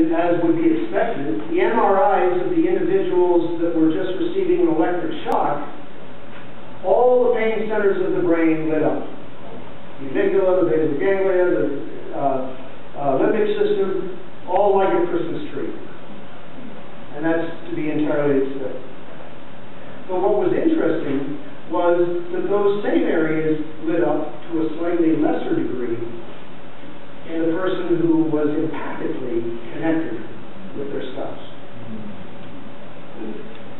as would be expected, the MRIs of the individuals that were just receiving an electric shock, all the pain centers of the brain lit up. The amygdala, the basal ganglia, the limbic system, all like a Christmas tree. And that's to be entirely expected. But what was interesting was that those same areas lit up to a slightly lesser degree in the person who was empathically connected with their spouse.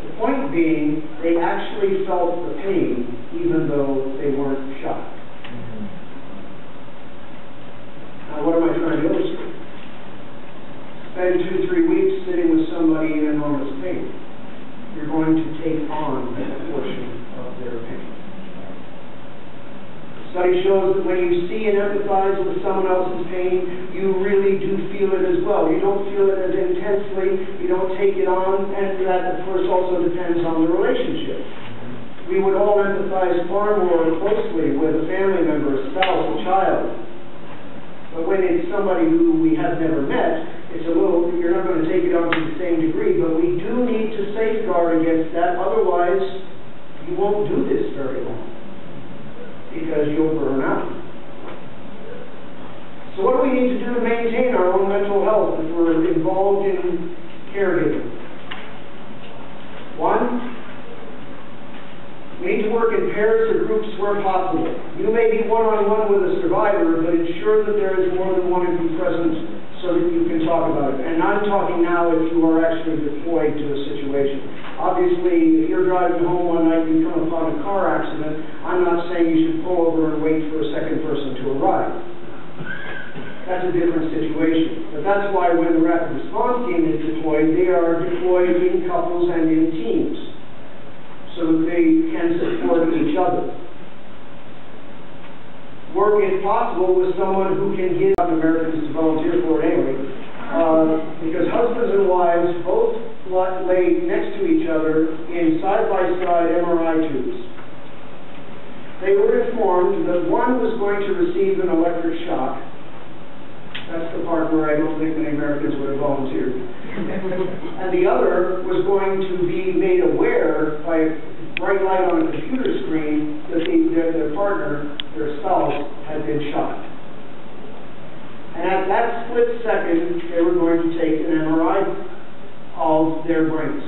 The point being, they actually felt the pain even though they weren't shocked. Now, what am I trying to illustrate? Spend 2-3 weeks sitting with somebody in enormous pain. You're going to take on a portion of their pain. Study shows that when you see and empathize with someone else's pain, you really do feel it as well. You don't feel it as intensely, you don't take it on, and that, of course, also depends on the relationship. We would all empathize far more closely with a family member, a spouse, a child. But when it's somebody who we have never met, it's a little, you're not going to take it on to the same degree, but we do need to safeguard against that, otherwise you won't do this very long, because you'll burn out. So what do we need to do to maintain our own mental health if we're involved in caregiving? One, we need to work in pairs or groups where possible. You may be one-on-one with a survivor, but ensure that there is more than one of you present so that you can talk about it. And I'm talking now if you are actually deployed to a situation. Obviously, if you're driving home one night and you come upon a car accident, I'm not saying you should pull over and wait for a second person to arrive. That's a different situation. But that's why when the rapid response team is deployed, they are deployed in couples and in teams, so that they can support each other. Work, if possible, with someone who can give Americans to volunteer for it anyway, because husbands and wives both lay next to each other in side-by-side MRI tubes. They were informed that one was going to receive an electric shock. That's the part where I don't think many Americans would have volunteered. And the other was going to be made aware by bright light on a computer screen that their partner, their spouse, had been shot. And at that split second, they were going to take an MRI of their brains.